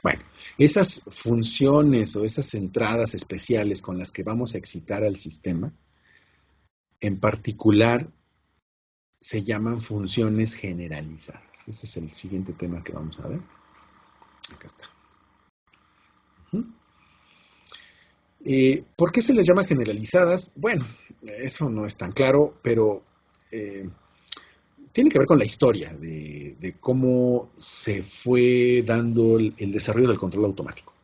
Bueno, esas funciones o esas entradas especiales con las que vamos a excitar al sistema, en particular, se llaman funciones generalizadas. Ese es el siguiente tema que vamos a ver. Acá está. ¿Por qué se les llama generalizadas? Bueno, eso no es tan claro, pero tiene que ver con la historia de cómo se fue dando el desarrollo del control automático.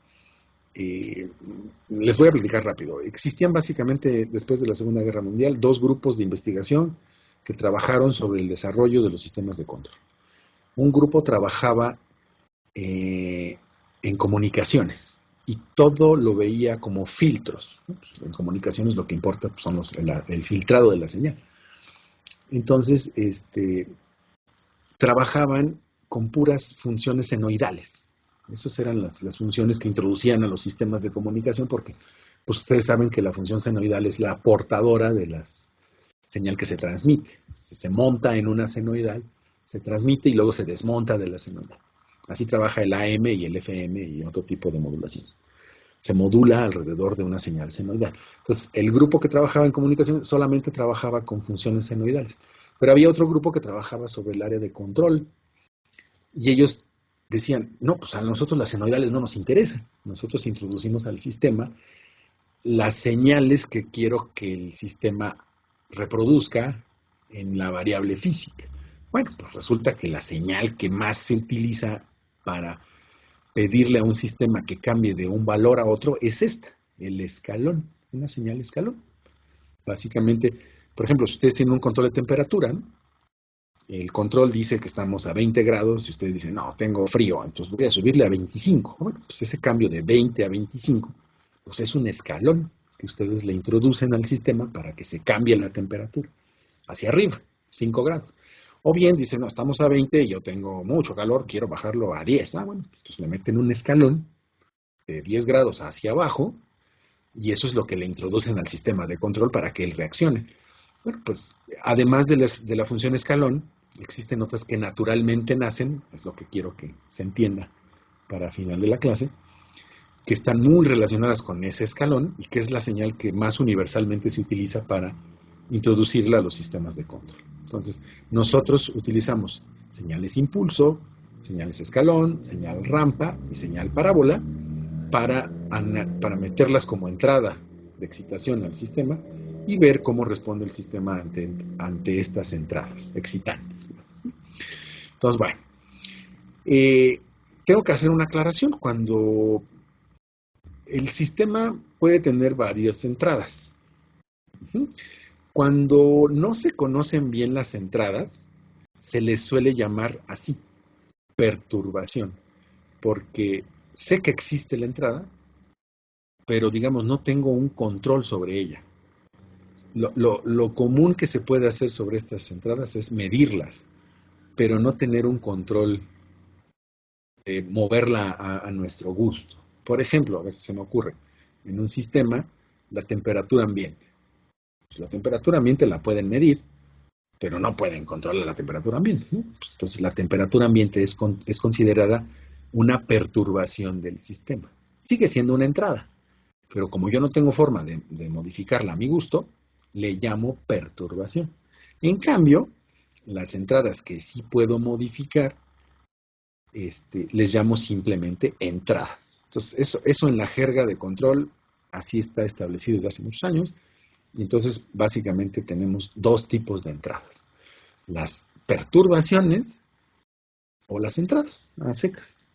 Les voy a platicar rápido. Existían básicamente, después de la Segunda Guerra Mundial, dos grupos de investigación que trabajaron sobre el desarrollo de los sistemas de control. Un grupo trabajaba en comunicaciones y todo lo veía como filtros. En comunicaciones lo que importa son el filtrado de la señal. Entonces, trabajaban con puras funciones senoidales. Esas eran las funciones que introducían a los sistemas de comunicación, porque pues, ustedes saben que la función senoidal es la portadora de la señal que se transmite. Se monta en una senoidal, se transmite y luego se desmonta de la senoidal. Así trabaja el AM y el FM y otro tipo de modulaciones. Se modula alrededor de una señal senoidal. Entonces, el grupo que trabajaba en comunicación solamente trabajaba con funciones senoidales. Pero había otro grupo que trabajaba sobre el área de control. Y ellos decían, no, pues a nosotros las senoidales no nos interesan. Nosotros introducimos al sistema las señales que quiero que el sistema reproduzca en la variable física. Bueno, pues resulta que la señal que más se utiliza para pedirle a un sistema que cambie de un valor a otro es esta, el escalón, una señal escalón. Básicamente, por ejemplo, si ustedes tienen un control de temperatura, ¿no? El control dice que estamos a 20 grados y ustedes dicen, no, tengo frío, entonces voy a subirle a 25. Bueno, pues ese cambio de 20 a 25, pues es un escalón que ustedes le introducen al sistema para que se cambie la temperatura hacia arriba, 5 grados. O bien dicen, no, estamos a 20 y yo tengo mucho calor, quiero bajarlo a 10. Bueno, entonces le meten un escalón de 10 grados hacia abajo y eso es lo que le introducen al sistema de control para que él reaccione. Bueno, pues además de la función escalón, existen otras que naturalmente nacen, es lo que quiero que se entienda para final de la clase, que están muy relacionadas con ese escalón y que es la señal que más universalmente se utiliza para introducirla a los sistemas de control. Entonces, nosotros utilizamos señales impulso, señales escalón, señal rampa y señal parábola para meterlas como entrada de excitación al sistema y ver cómo responde el sistema ante estas entradas excitantes. Entonces, bueno, tengo que hacer una aclaración. Cuando el sistema puede tener varias entradas. Cuando no se conocen bien las entradas, se les suele llamar así, perturbación, porque sé que existe la entrada, pero digamos no tengo un control sobre ella. Lo común que se puede hacer sobre estas entradas es medirlas, pero no tener un control, moverla a nuestro gusto. Por ejemplo, a ver si se me ocurre, en un sistema, la temperatura ambiente. Pues la temperatura ambiente la pueden medir, pero no pueden controlar la temperatura ambiente, ¿no? Pues entonces la temperatura ambiente es considerada una perturbación del sistema. Sigue siendo una entrada, pero como yo no tengo forma de modificarla a mi gusto, le llamo perturbación. En cambio, las entradas que sí puedo modificar, les llamo simplemente entradas. Entonces, eso en la jerga de control, así está establecido desde hace muchos años. Y entonces, básicamente, tenemos dos tipos de entradas. Las perturbaciones o las entradas a secas.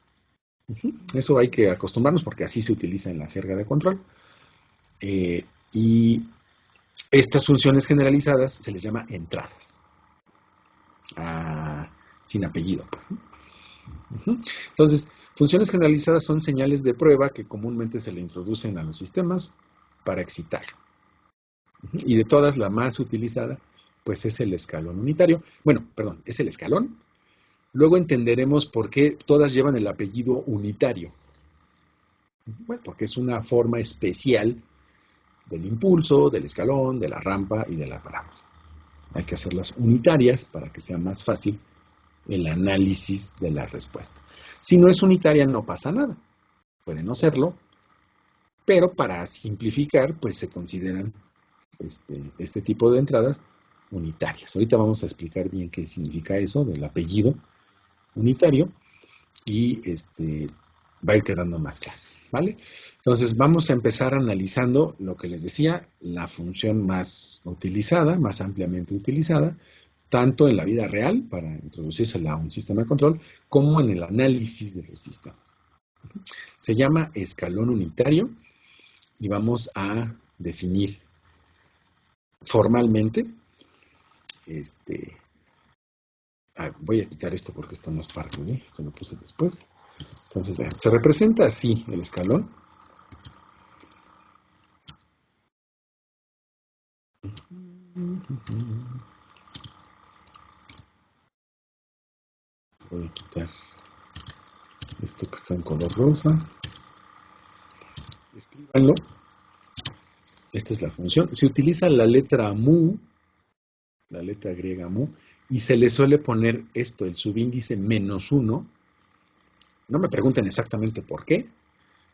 Eso hay que acostumbrarnos porque así se utiliza en la jerga de control. Y estas funciones generalizadas se les llama entradas. Sin apellido, pues. Entonces, funciones generalizadas son señales de prueba que comúnmente se le introducen a los sistemas para excitar. Y de todas, la más utilizada, pues es el escalón unitario. Bueno, perdón, es el escalón. Luego entenderemos por qué todas llevan el apellido unitario. Bueno, porque es una forma especial del impulso, del escalón, de la rampa y de la parábola. Hay que hacerlas unitarias para que sea más fácil el análisis de la respuesta. Si no es unitaria, no pasa nada. puede no serlo, pero para simplificar, pues se consideran este tipo de entradas unitarias. Ahorita vamos a explicar bien qué significa eso del apellido unitario y va a ir quedando más claro, ¿vale? Entonces vamos a empezar analizando lo que les decía, la función más utilizada, más ampliamente utilizada, tanto en la vida real, para introducírsela a un sistema de control, como en el análisis del sistema. Se llama escalón unitario y vamos a definir formalmente, voy a quitar esto porque esto no es parte de, esto lo puse después. Entonces, vean, se representa así el escalón. Voy a quitar esto que está en color rosa. Escríbanlo. Esta es la función. Se utiliza la letra mu, la letra griega mu, y se le suele poner esto, el subíndice -1. No me pregunten exactamente por qué.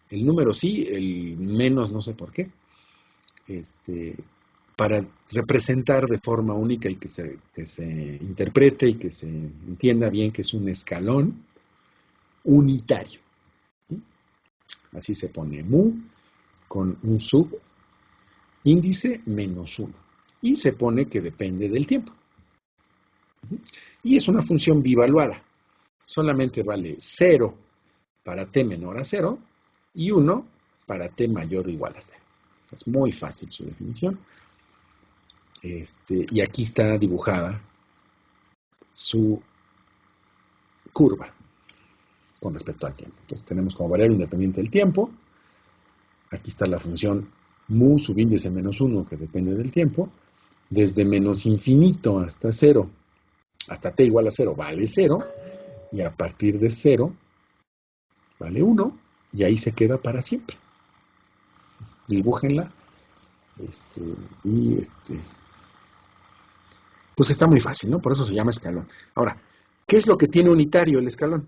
El número sí, el menos no sé por qué. Para representar de forma única y que se interprete y que se entienda bien que es un escalón unitario. Así se pone mu con un subíndice -1. Y se pone que depende del tiempo. Y es una función bivaluada. Solamente vale 0 para t menor a 0 y 1 para t mayor o igual a 0. Es muy fácil su definición. Y aquí está dibujada su curva con respecto al tiempo. Entonces tenemos como variable independiente del tiempo. Aquí está la función mu subíndice -1 que depende del tiempo. Desde menos infinito hasta 0, hasta t igual a 0, vale 0. Y a partir de 0, vale 1. Y ahí se queda para siempre. Dibújenla. Pues está muy fácil, ¿no? Por eso se llama escalón. Ahora, ¿qué es lo que tiene unitario el escalón?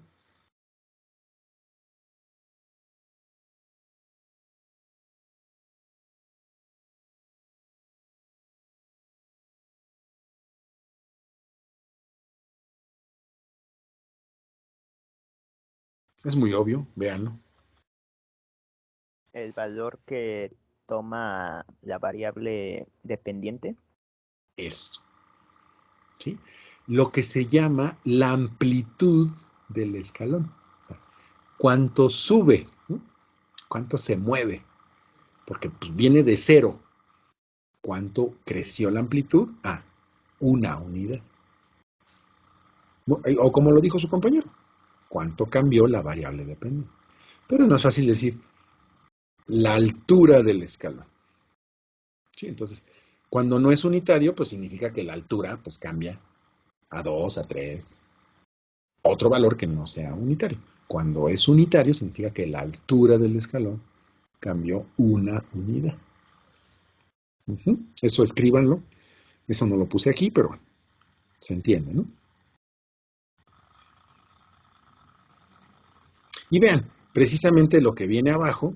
Es muy obvio, véanlo. El valor que toma la variable dependiente. Esto, ¿sí? Lo que se llama la amplitud del escalón. O sea, cuánto sube, ¿no? Cuánto se mueve. Porque pues, viene de 0. ¿Cuánto creció la amplitud? A 1 unidad. O como lo dijo su compañero, ¿cuánto cambió la variable dependiente? Pero es más fácil decir la altura del escalón. ¿Sí? Entonces, cuando no es unitario, pues significa que la altura pues cambia a 2, a 3, otro valor que no sea unitario. Cuando es unitario, significa que la altura del escalón cambió 1 unidad. Eso escríbanlo. Eso no lo puse aquí, pero bueno, se entiende, ¿no? Y vean, precisamente lo que viene abajo,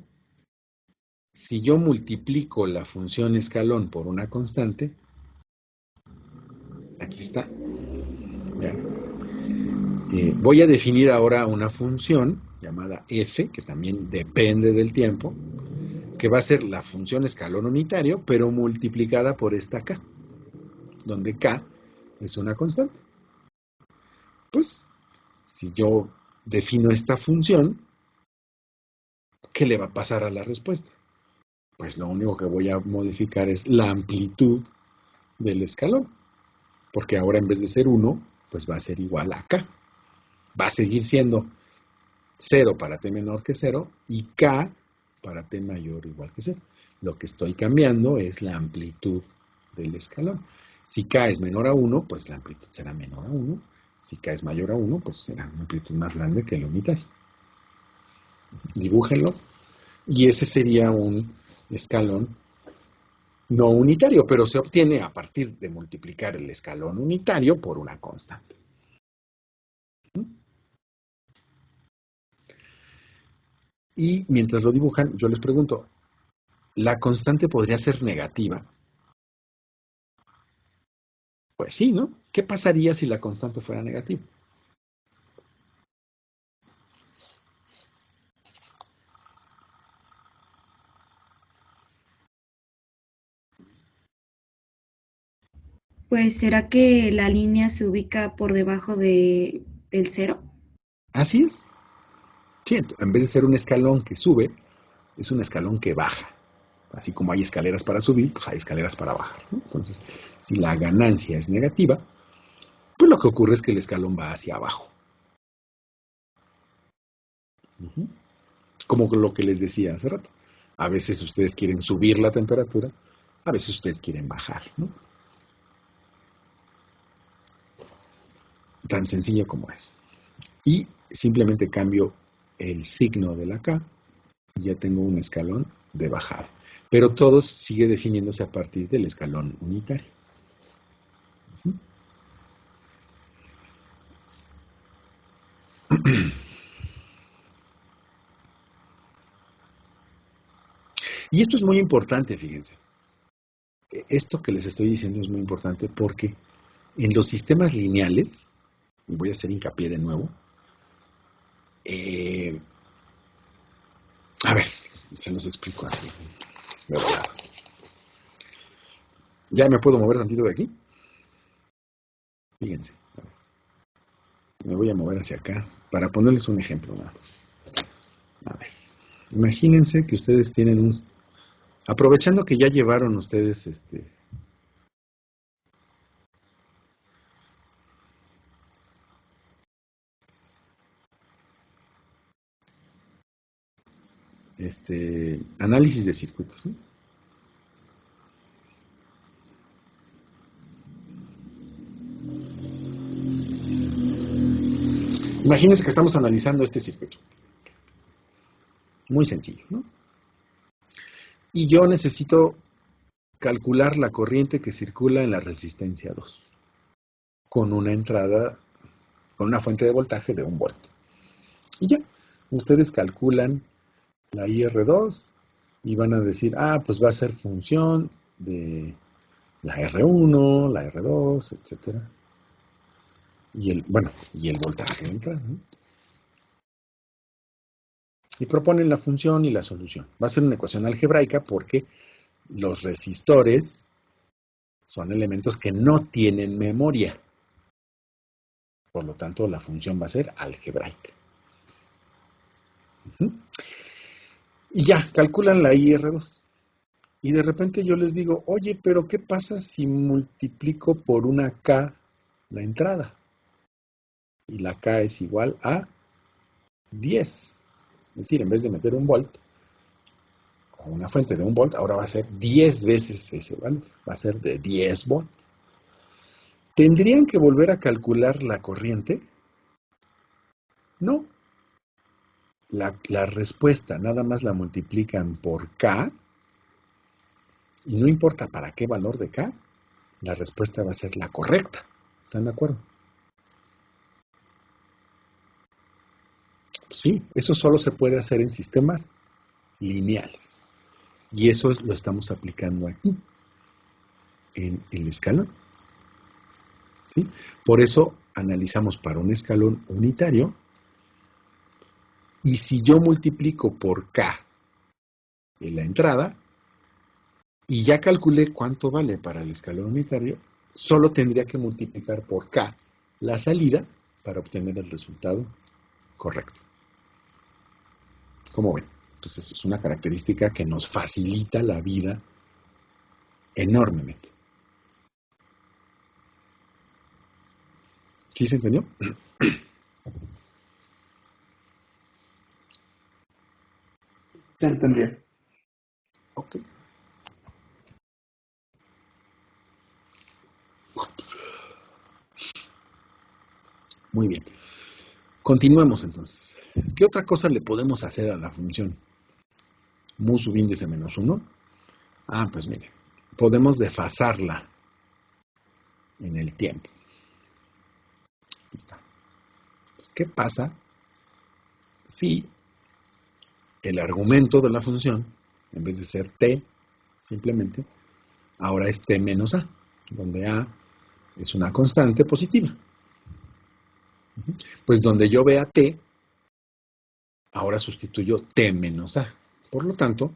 si yo multiplico la función escalón por una constante, aquí está. Vean. Voy a definir ahora una función llamada f, que también depende del tiempo, que va a ser la función escalón unitario, pero multiplicada por esta k, donde k es una constante. Pues, si yo defino esta función, ¿qué le va a pasar a la respuesta? Pues lo único que voy a modificar es la amplitud del escalón, porque ahora en vez de ser 1, pues va a ser igual a k. Va a seguir siendo 0 para t menor que 0 y k para t mayor o igual que 0. Lo que estoy cambiando es la amplitud del escalón. Si k es menor a 1, pues la amplitud será menor a 1. Si k es mayor a 1, pues será una amplitud más grande que el unitario. Dibújenlo. Y ese sería un escalón no unitario, pero se obtiene a partir de multiplicar el escalón unitario por una constante. Y mientras lo dibujan, yo les pregunto, ¿la constante podría ser negativa? Pues sí, ¿no? ¿Qué pasaría si la constante fuera negativa? Pues ¿será que la línea se ubica por debajo del cero? Así es. Sí, en vez de ser un escalón que sube, es un escalón que baja. Así como hay escaleras para subir, pues hay escaleras para bajar, ¿no? Entonces, si la ganancia es negativa, pues lo que ocurre es que el escalón va hacia abajo. Como lo que les decía hace rato. A veces ustedes quieren subir la temperatura, a veces ustedes quieren bajar, ¿no? Tan sencillo como eso. Y simplemente cambio el signo de la K y ya tengo un escalón de bajada. Pero todo sigue definiéndose a partir del escalón unitario. Y esto es muy importante, fíjense. Esto que les estoy diciendo es muy importante porque en los sistemas lineales, y voy a hacer hincapié de nuevo, a ver, se los explico así. ¿Ya me puedo mover tantito de aquí? Fíjense. Me voy a mover hacia acá para ponerles un ejemplo. A ver, imagínense que ustedes tienen un... Aprovechando que ya llevaron ustedes análisis de circuitos, ¿no? Imagínense que estamos analizando este circuito. Muy sencillo, ¿no? Y yo necesito calcular la corriente que circula en la resistencia 2 con una entrada, con una fuente de voltaje de 1 volt. Y ya, ustedes calculan la IR2 y van a decir, pues va a ser función de la R1, la R2, etcétera. Y el voltaje de entrada, ¿no? Y proponen la función y la solución. Va a ser una ecuación algebraica porque los resistores son elementos que no tienen memoria. Por lo tanto, la función va a ser algebraica. Y ya, calculan la IR2. Y de repente yo les digo, oye, pero ¿qué pasa si multiplico por una K la entrada? Y la K es igual a 10. Es decir, en vez de meter 1 volt, o una fuente de 1 volt, ahora va a ser 10 veces ese valor. Va a ser de 10 volts. ¿Tendrían que volver a calcular la corriente? No. La respuesta nada más la multiplican por K, y no importa para qué valor de K, la respuesta va a ser la correcta. ¿Están de acuerdo? Pues sí, eso solo se puede hacer en sistemas lineales. Y eso lo estamos aplicando aquí, en el escalón. ¿Sí? Por eso analizamos para un escalón unitario. Y si yo multiplico por K en la entrada, y ya calculé cuánto vale para el escalón unitario, solo tendría que multiplicar por K la salida para obtener el resultado correcto. ¿Cómo ven? Entonces es una característica que nos facilita la vida enormemente. ¿Sí se entendió? Se entendió. Ok. Muy bien. Continuemos entonces. ¿Qué otra cosa le podemos hacer a la función mu subíndice menos 1? Pues mire, podemos desfasarla en el tiempo. Aquí está. Entonces, ¿qué pasa si el argumento de la función, en vez de ser t, simplemente, ahora es t menos a, donde a es una constante positiva. Pues donde yo vea t, ahora sustituyo t menos a. Por lo tanto,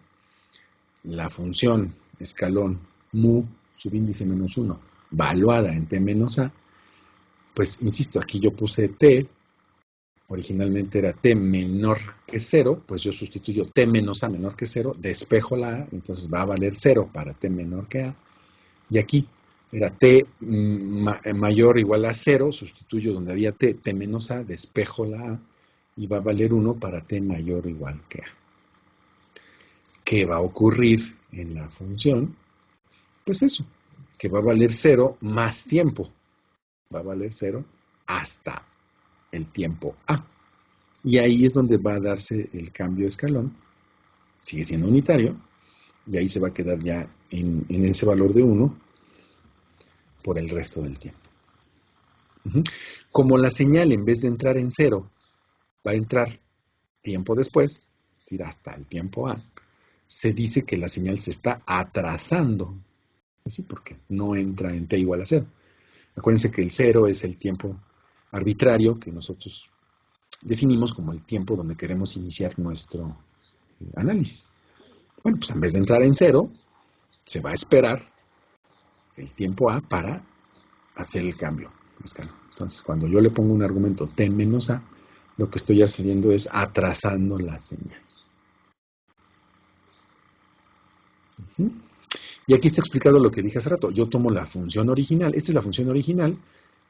la función escalón mu subíndice menos 1, valuada en t menos a, pues insisto, aquí yo puse t, originalmente era t menor que 0, pues yo sustituyo t menos a menor que 0, despejo la a, entonces va a valer 0 para t menor que a, y aquí era t mayor o igual a 0, sustituyo donde había t menos a, despejo la a, y va a valer 1 para t mayor o igual que a. ¿Qué va a ocurrir en la función? Pues eso, que va a valer 0 más tiempo. Va a valer 0 hasta el tiempo a. Y ahí es donde va a darse el cambio de escalón. Sigue siendo unitario. Y ahí se va a quedar ya en ese valor de 1 por el resto del tiempo. Como la señal, en vez de entrar en 0, va a entrar tiempo después, es decir, hasta el tiempo a, se dice que la señal se está atrasando. ¿Sí? Porque no entra en t igual a 0. Acuérdense que el 0 es el tiempo arbitrario que nosotros definimos como el tiempo donde queremos iniciar nuestro análisis. Bueno, pues en vez de entrar en 0, se va a esperar el tiempo a para hacer el cambio. Entonces, cuando yo le pongo un argumento t menos a, lo que estoy haciendo es atrasando la señal. Y aquí está explicado lo que dije hace rato. Yo tomo la función original. Esta es la función original,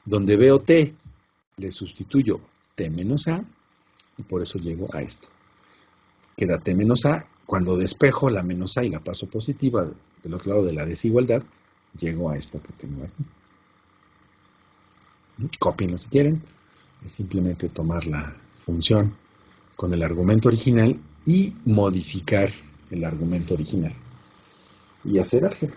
donde veo t, le sustituyo t menos a, y por eso llego a esto. Queda t menos a. Cuando despejo la menos a y la paso positiva del otro lado de la desigualdad, llego a esto que tengo aquí. Cópienlo si quieren. Es simplemente tomar la función con el argumento original y modificar el argumento original. Y hacer álgebra.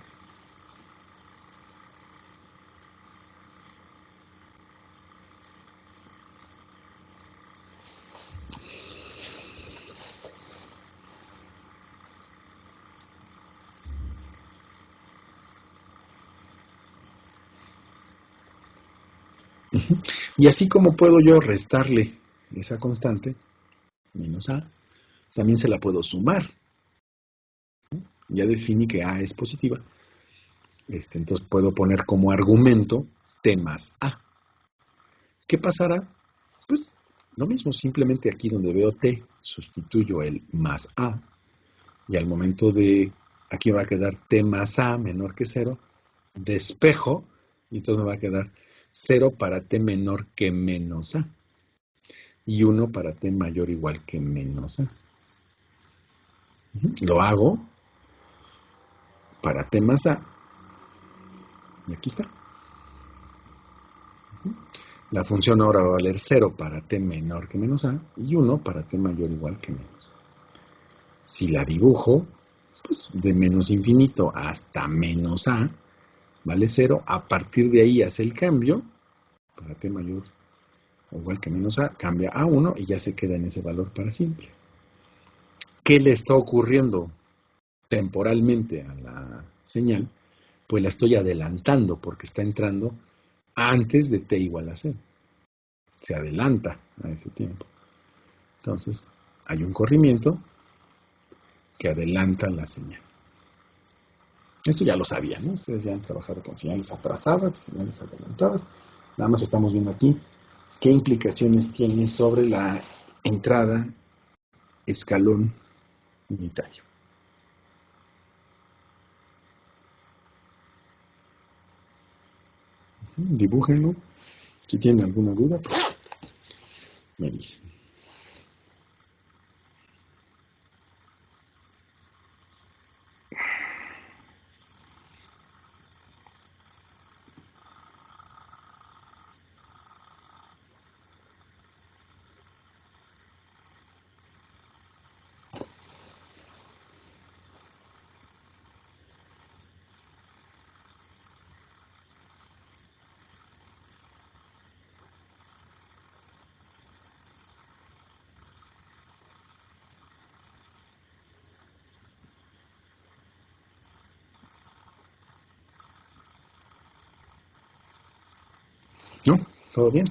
Y así como puedo yo restarle esa constante, menos a, también se la puedo sumar. Ya definí que a es positiva. Entonces puedo poner como argumento t más a. ¿Qué pasará? Pues lo mismo, simplemente aquí donde veo t, sustituyo el más a. Y al momento de, aquí va a quedar t más a menor que 0, despejo, y entonces me va a quedar 0 para t menor que menos a. Y 1 para t mayor o igual que menos a. Lo hago para t más a. Y aquí está. La función ahora va a valer 0 para t menor que menos a y 1 para t mayor o igual que menos a. Si la dibujo, pues de menos infinito hasta menos a, vale 0. A partir de ahí hace el cambio, para t mayor o igual que menos a, cambia a 1 y ya se queda en ese valor para siempre. ¿Qué le está ocurriendo temporalmente a la señal? Pues la estoy adelantando porque está entrando antes de t igual a 0. Se adelanta a ese tiempo. Entonces, hay un corrimiento que adelanta la señal. Eso ya lo sabían, ¿no? Ustedes ya han trabajado con señales atrasadas, señales adelantadas. Nada más estamos viendo aquí qué implicaciones tiene sobre la entrada escalón unitario. Dibújenlo. Si tienen alguna duda, pues me dicen. ¿Todo bien?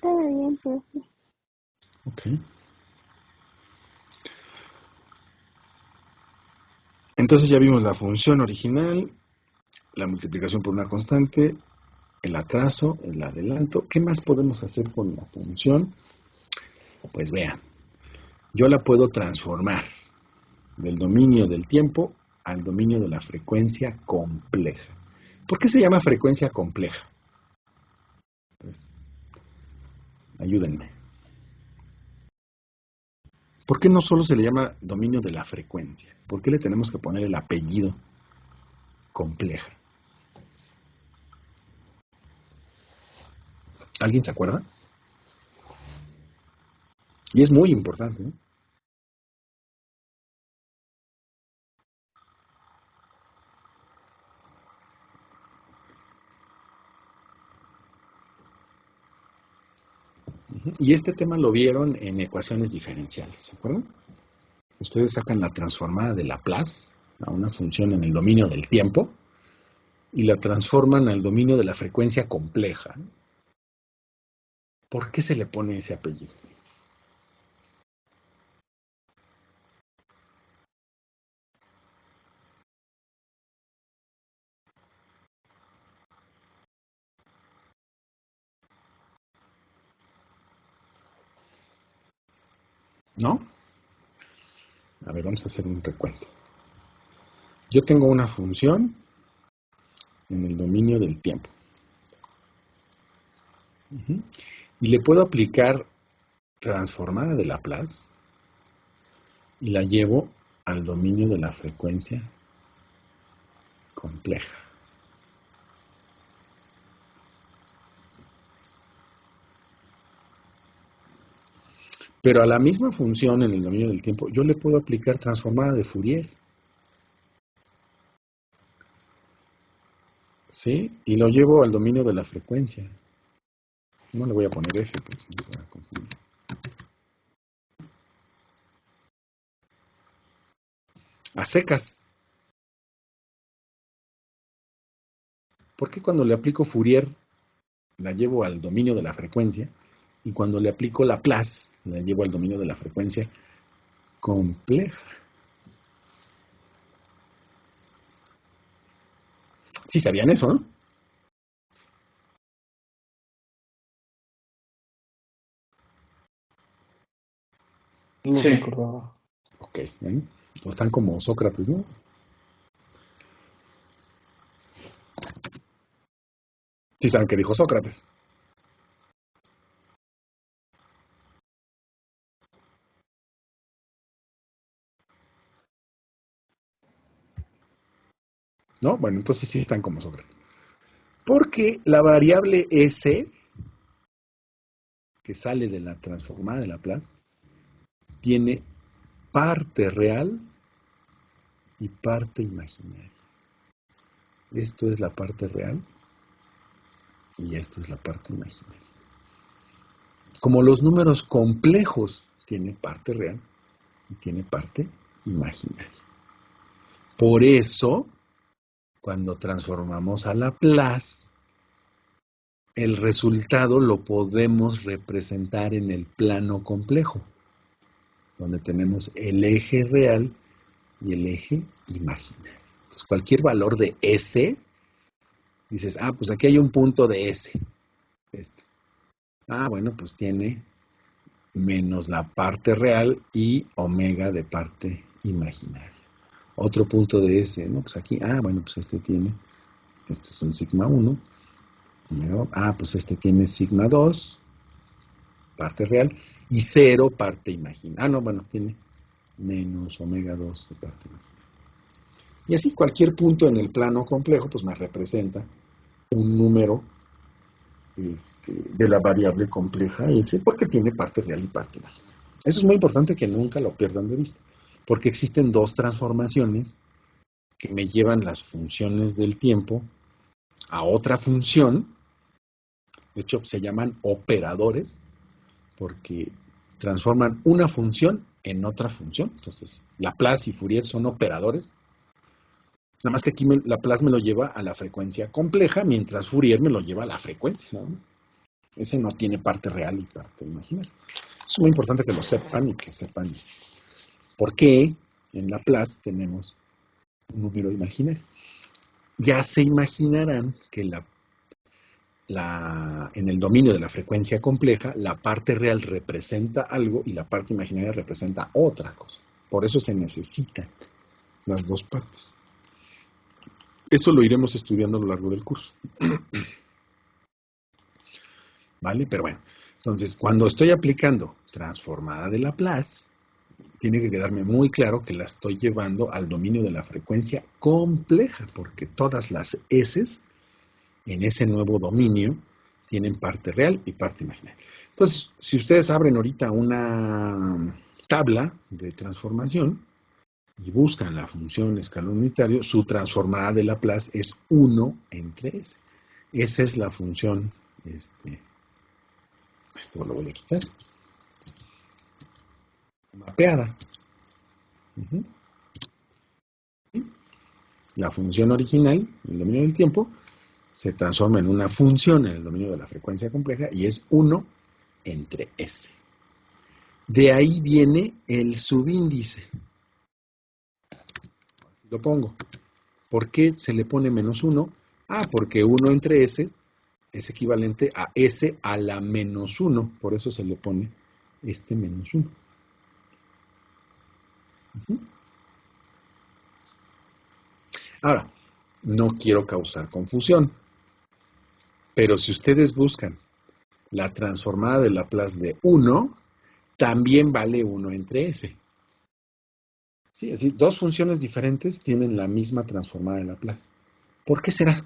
Todo bien, profe. Ok. Entonces ya vimos la función original, la multiplicación por una constante, el atraso, el adelanto. ¿Qué más podemos hacer con la función? Pues vean, yo la puedo transformar del dominio del tiempo al dominio de la frecuencia compleja. ¿Por qué se llama frecuencia compleja? Ayúdenme. ¿Por qué no solo se le llama dominio de la frecuencia? ¿Por qué le tenemos que poner el apellido compleja? ¿Alguien se acuerda? Y es muy importante, ¿no? Y este tema lo vieron en ecuaciones diferenciales, ¿se acuerdan? Ustedes sacan la transformada de Laplace a una función en el dominio del tiempo y la transforman al dominio de la frecuencia compleja. ¿Por qué se le pone ese apellido? ¿No? A ver, vamos a hacer un recuento. Yo tengo una función en el dominio del tiempo. Y le puedo aplicar transformada de Laplace y la llevo al dominio de la frecuencia compleja. Pero a la misma función en el dominio del tiempo, yo le puedo aplicar transformada de Fourier. ¿Sí? Y lo llevo al dominio de la frecuencia. No le voy a poner F, porque no se va a confundir. A secas. ¿Por qué cuando le aplico Fourier la llevo al dominio de la frecuencia? Y cuando le aplico Laplace, la llevo al dominio de la frecuencia compleja. Sí sabían eso, ¿no? No Sí. recordaba. Ok, ¿ven? No están como Sócrates, ¿no? Sí saben qué dijo Sócrates. ¿No? Bueno, entonces sí están como Sócrates. Porque la variable S, que sale de la transformada de Laplace, tiene parte real y parte imaginaria. Esto es la parte real y esto es la parte imaginaria. Como los números complejos tienen parte real y tiene parte imaginaria. Por eso, cuando transformamos a Laplace, el resultado lo podemos representar en el plano complejo, donde tenemos el eje real y el eje imaginario. Entonces, cualquier valor de S, dices, pues aquí hay un punto de S. Bueno, pues tiene menos la parte real y omega de parte imaginaria. Otro punto de S, ¿no? Pues aquí, bueno, pues este es un sigma 1. Pues este tiene sigma 2, parte real, y 0, parte imaginaria. Tiene menos omega 2 de parte imaginaria. Y así cualquier punto en el plano complejo, pues me representa un número de la variable compleja S, porque tiene parte real y parte imaginaria. Eso es muy importante que nunca lo pierdan de vista, porque existen dos transformaciones que me llevan las funciones del tiempo a otra función. De hecho, se llaman operadores, porque transforman una función en otra función. Entonces, Laplace y Fourier son operadores. Nada más que aquí Laplace me lo lleva a la frecuencia compleja, mientras Fourier me lo lleva a la frecuencia, ¿no? Ese no tiene parte real y parte imaginaria. Es muy importante que lo sepan y que sepan por qué en Laplace tenemos un número imaginario. Ya se imaginarán que en el dominio de la frecuencia compleja, la parte real representa algo y la parte imaginaria representa otra cosa. Por eso se necesitan las dos partes. Eso lo iremos estudiando a lo largo del curso. ¿Vale? Pero bueno, entonces, cuando estoy aplicando transformada de Laplace, tiene que quedarme muy claro que la estoy llevando al dominio de la frecuencia compleja, porque todas las S en ese nuevo dominio tienen parte real y parte imaginaria. Entonces, si ustedes abren ahorita una tabla de transformación y buscan la función escalón unitario, su transformada de Laplace es 1 entre S. Esa es la función, esto lo voy a quitar, mapeada. La función original, en el dominio del tiempo, se transforma en una función en el dominio de la frecuencia compleja y es 1 entre S. De ahí viene el subíndice. Así lo pongo. ¿Por qué se le pone menos 1? Ah, porque 1 entre S es equivalente a S a la menos 1. Por eso se le pone este menos 1. Ahora, no quiero causar confusión, pero si ustedes buscan la transformada de Laplace de 1, también vale 1 entre S. Sí, así, dos funciones diferentes tienen la misma transformada de Laplace. ¿Por qué será?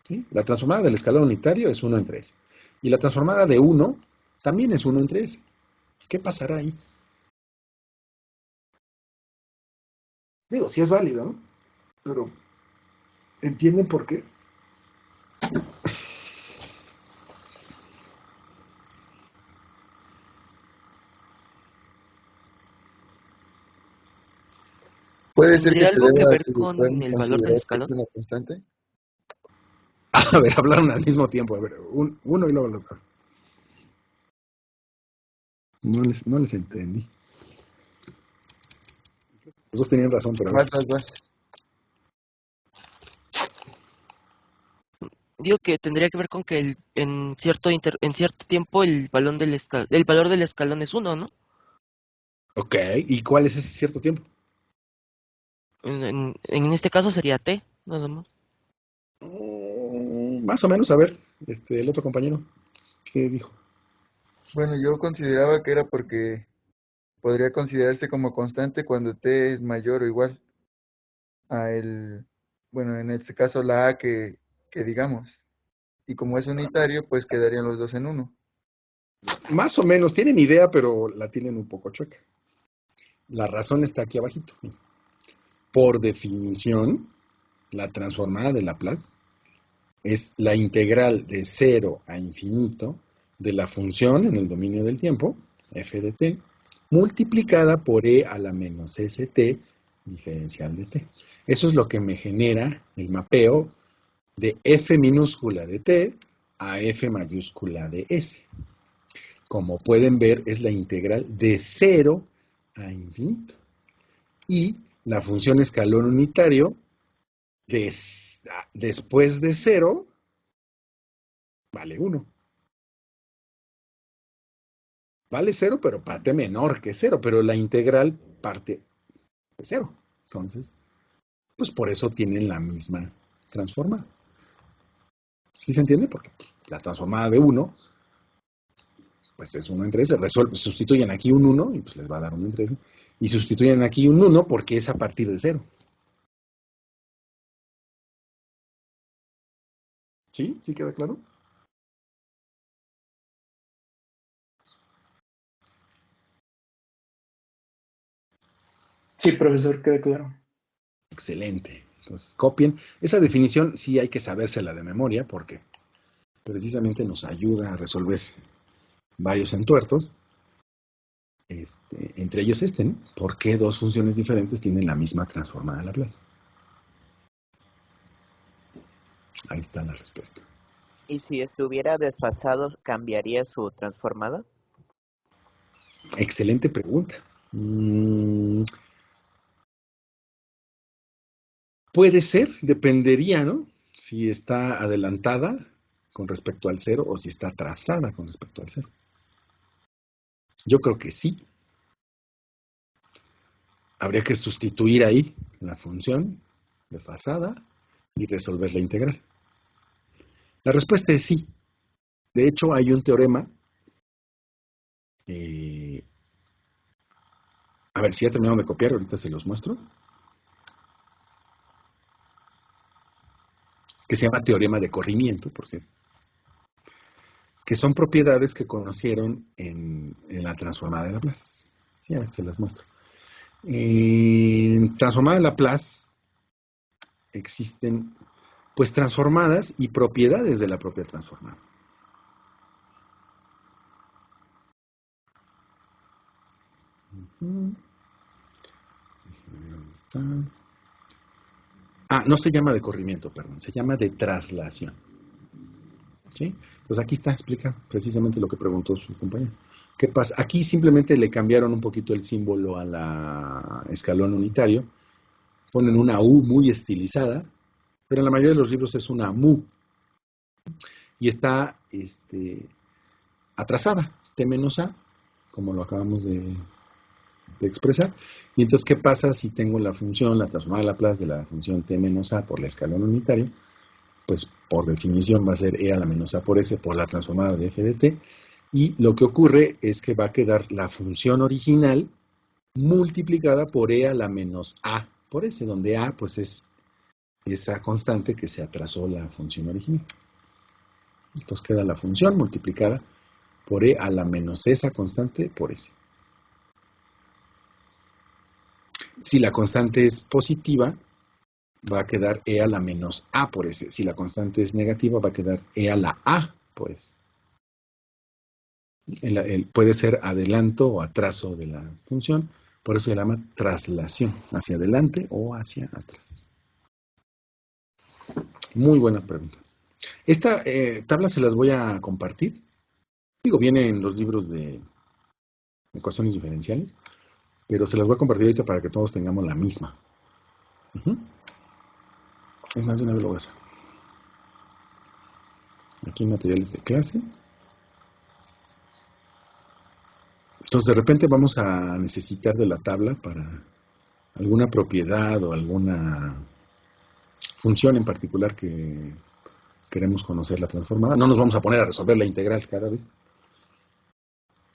¿Sí? La transformada del escalón unitario es 1 entre S. Y la transformada de 1 también es 1 entre S. ¿Qué pasará ahí? Digo, sí es válido, ¿no? Pero, ¿entienden por qué? ¿Puede ser que ¿Tendría se algo que deba a ver que con podemos el valor del considerar que es escalón? una constante? A ver, hablaron al mismo tiempo. A ver, uno y luego el otro. No les entendí. Los dos tenían razón, pero a ver. Vas. Digo que tendría que ver con que en cierto tiempo el valor del escalón es 1, ¿no? Ok, ¿y cuál es ese cierto tiempo? En este caso sería t, nada más. Más o menos, a ver, el otro compañero, ¿qué dijo? Bueno, yo consideraba que era porque podría considerarse como constante cuando t es mayor o igual a bueno, en este caso la a que digamos. Y como es unitario, pues quedarían los dos en uno. Más o menos, tienen idea, pero la tienen un poco chueca. La razón está aquí abajito. Por definición, la transformada de Laplace es la integral de 0 a infinito de la función en el dominio del tiempo, f de t, multiplicada por e a la menos st diferencial de t. Eso es lo que me genera el mapeo de f minúscula de t a f mayúscula de s. Como pueden ver, es la integral de 0 a infinito. Y la función escalón unitario, después de 0, vale 1. Vale 0, pero parte menor que 0, pero la integral parte de 0. Entonces, pues por eso tienen la misma transformada. ¿Sí se entiende? Porque la transformada de 1, pues es 1 entre S. Sustituyen aquí un 1 y pues les va a dar 1 entre S. Y sustituyen aquí un 1 porque es a partir de 0. ¿Sí? ¿Sí queda claro? Sí, profesor, queda claro. Excelente. Entonces, copien. Esa definición sí hay que sabérsela de memoria porque precisamente nos ayuda a resolver varios entuertos. entre ellos ¿no? ¿Por qué dos funciones diferentes tienen la misma transformada de Laplace? Ahí está la respuesta. ¿Y si estuviera desfasado, cambiaría su transformada? Excelente pregunta. Puede ser, dependería, ¿no? Si está adelantada con respecto al cero o si está atrasada con respecto al cero. Yo creo que sí. Habría que sustituir ahí la función desfasada y resolver la integral. La respuesta es sí. De hecho, hay un teorema. A ver, si ya terminaron de copiar, ahorita se los muestro. Que se llama teorema de corrimiento, por cierto. Que son propiedades que conocieron en la transformada de Laplace. Sí, a ver, se las muestro. En transformada de Laplace existen, pues, transformadas y propiedades de la propia transformada. ¿Dónde está? No se llama de corrimiento, perdón, se llama de traslación. ¿Sí? Pues aquí está, explica precisamente lo que preguntó su compañero. ¿Qué pasa? Aquí simplemente le cambiaron un poquito el símbolo a la escalón unitario. Ponen una U muy estilizada, pero en la mayoría de los libros es una mu. Y está atrasada, T menos A, como lo acabamos de expresar. Y entonces, ¿qué pasa si tengo la función, la transformada de Laplace de la función T menos A por la escalón unitario? Pues por definición va a ser E a la menos A por S por la transformada de f de t. Y lo que ocurre es que va a quedar la función original multiplicada por E a la menos A por S, donde A pues es esa constante que se atrasó la función original. Entonces queda la función multiplicada por E a la menos esa constante por S. Si la constante es positiva, va a quedar E a la menos A por S. Si la constante es negativa, va a quedar E a la A por S. Puede ser adelanto o atraso de la función, por eso se llama traslación, hacia adelante o hacia atrás. Muy buena pregunta. Esta tabla se las voy a compartir. Digo, viene en los libros de ecuaciones diferenciales, pero se las voy a compartir ahorita para que todos tengamos la misma. Es más, de una vez lo voy a hacer. Aquí en materiales de clase. Entonces, de repente vamos a necesitar de la tabla para alguna propiedad o alguna función en particular que queremos conocer la transformada. No nos vamos a poner a resolver la integral cada vez.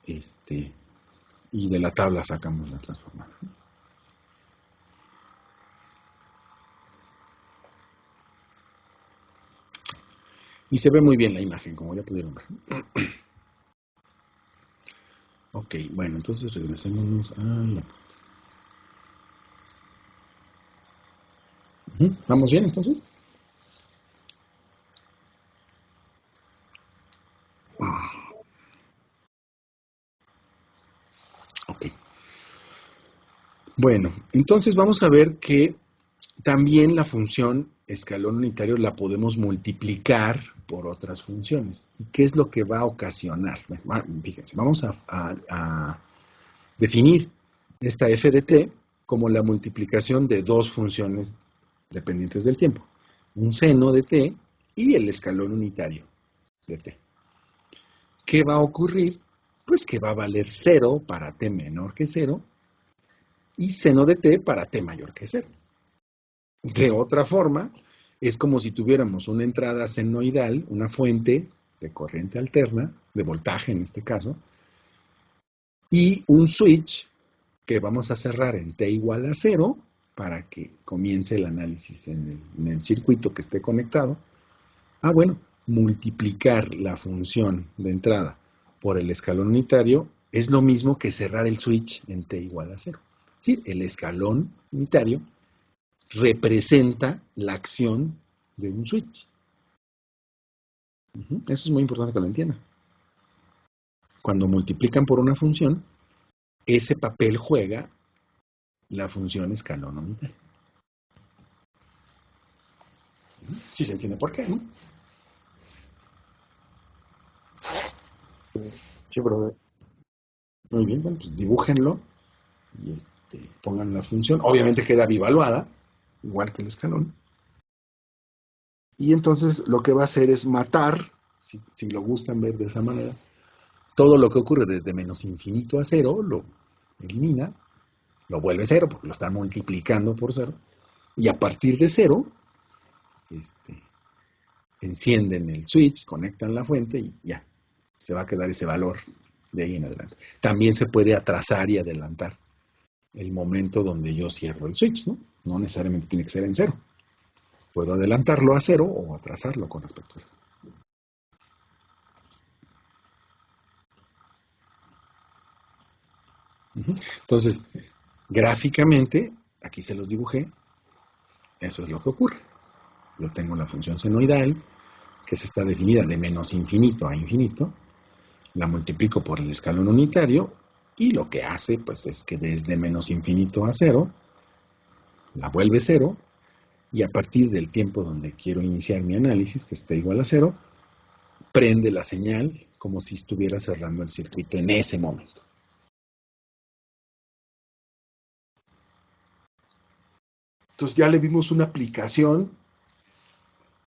Y de la tabla sacamos la transformada. Y se ve muy bien la imagen, como ya pudieron ver. Ok, bueno, entonces regresémonos a la... ¿Vamos bien, entonces? Ok. Bueno, entonces vamos a ver que también la función escalón unitario la podemos multiplicar por otras funciones. ¿Y qué es lo que va a ocasionar? Fíjense, vamos a definir esta f de t como la multiplicación de dos funciones dependientes del tiempo. Un seno de t y el escalón unitario de t. ¿Qué va a ocurrir? Pues que va a valer 0 para t menor que 0 y seno de t para t mayor que 0. De otra forma, es como si tuviéramos una entrada senoidal, una fuente de corriente alterna, de voltaje en este caso, y un switch que vamos a cerrar en t igual a 0 para que comience el análisis en el circuito que esté conectado. Bueno, multiplicar la función de entrada por el escalón unitario es lo mismo que cerrar el switch en t igual a 0. Es decir, el escalón unitario representa la acción de un switch. Eso es muy importante que lo entiendan. Cuando multiplican por una función, ese papel juega la función escalón unitario. Sí se entiende por qué, ¿no? Sí, profe. Muy bien, bueno, pues dibújenlo y pongan la función. Obviamente queda bivaluada, igual que el escalón. Y entonces lo que va a hacer es matar, si lo gustan ver de esa manera, todo lo que ocurre desde menos infinito a cero, lo elimina, lo vuelve cero, porque lo están multiplicando por cero, y a partir de cero, encienden el switch, conectan la fuente y ya, se va a quedar ese valor de ahí en adelante. También se puede atrasar y adelantar el momento donde yo cierro el switch, ¿no? No necesariamente tiene que ser en cero. Puedo adelantarlo a cero o atrasarlo con respecto a cero. Entonces, gráficamente, aquí se los dibujé, eso es lo que ocurre. Yo tengo la función senoidal, que se está definida de menos infinito a infinito, la multiplico por el escalón unitario, y lo que hace, pues, es que desde menos infinito a cero, la vuelve cero, y a partir del tiempo donde quiero iniciar mi análisis, que esté igual a cero, prende la señal como si estuviera cerrando el circuito en ese momento. Entonces ya le vimos una aplicación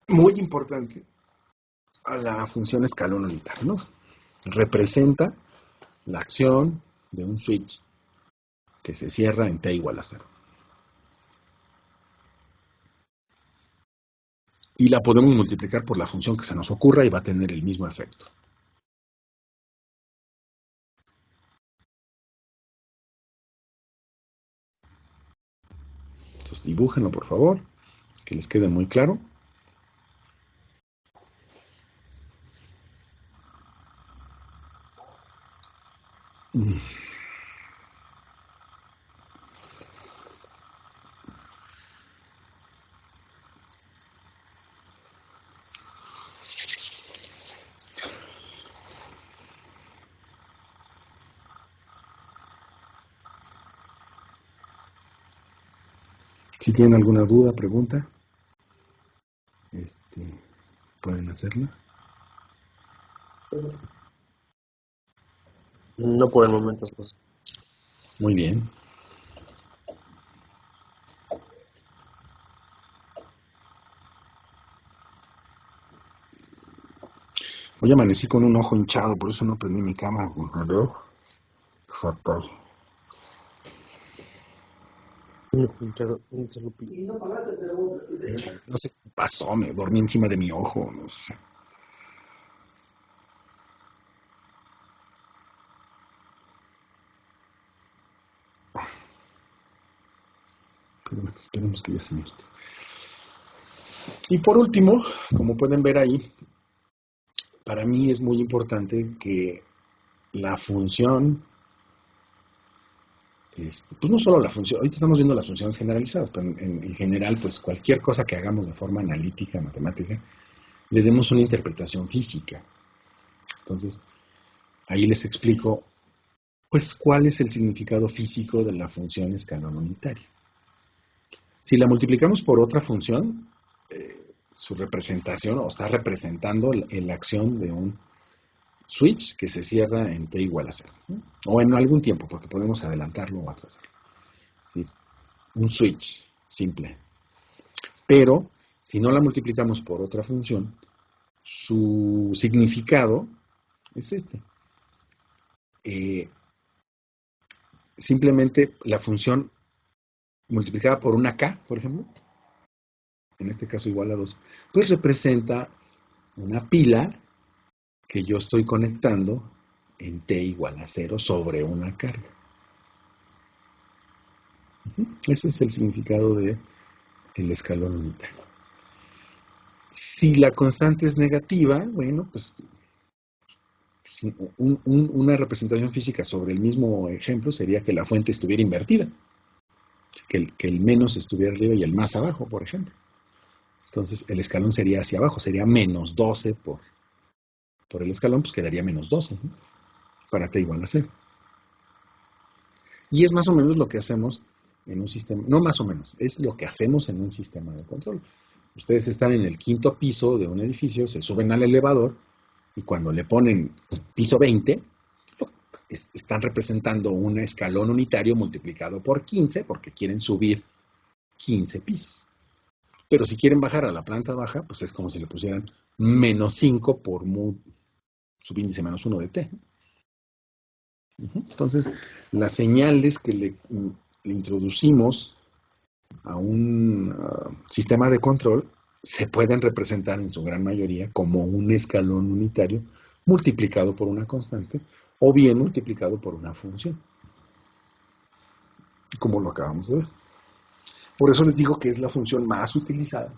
muy importante a la función escalón unitario, ¿no? Representa la acción de un switch que se cierra en t igual a 0. Y la podemos multiplicar por la función que se nos ocurra y va a tener el mismo efecto. Entonces dibújenlo, por favor, que les quede muy claro. Si tienen alguna duda, pregunta, pueden hacerla. No por el momento, pues. Muy bien. Hoy amanecí con un ojo hinchado, por eso no prendí mi cámara. ¿No? Fatal. No sé qué pasó, me dormí encima de mi ojo, no sé. Pero esperemos que ya se me quite. Y por último, como pueden ver ahí, para mí es muy importante que la función, pues no solo la función, ahorita estamos viendo las funciones generalizadas, pero en general, pues cualquier cosa que hagamos de forma analítica, matemática, le demos una interpretación física. Entonces, ahí les explico, pues, cuál es el significado físico de la función escalón unitario. Si la multiplicamos por otra función, su representación, o está representando la acción de un switch que se cierra en t igual a 0, ¿no? O en algún tiempo, porque podemos adelantarlo o atrasarlo. ¿Sí? Un switch simple. Pero, si no la multiplicamos por otra función, su significado es este. Simplemente la función multiplicada por una k, por ejemplo, en este caso igual a 2, pues representa una pila que yo estoy conectando en t igual a 0 sobre una carga. Ese es el significado del escalón unitario. Si la constante es negativa, bueno, pues una representación física sobre el mismo ejemplo sería que la fuente estuviera invertida. Que el menos estuviera arriba y el más abajo, por ejemplo. Entonces el escalón sería hacia abajo, sería menos 12 por el escalón, pues quedaría menos 12, ¿no? Para t igual a 0. Y es más o menos lo que hacemos en un sistema, no más o menos, es lo que hacemos en un sistema de control. Ustedes están en el 5º piso de un edificio, se suben al elevador y cuando le ponen piso 20, están representando un escalón unitario multiplicado por 15 porque quieren subir 15 pisos. Pero si quieren bajar a la planta baja, pues es como si le pusieran -5 por subíndice -1 de t. Entonces, las señales que le introducimos a un sistema de control se pueden representar en su gran mayoría como un escalón unitario multiplicado por una constante o bien multiplicado por una función, como lo acabamos de ver. Por eso les digo que es la función más utilizada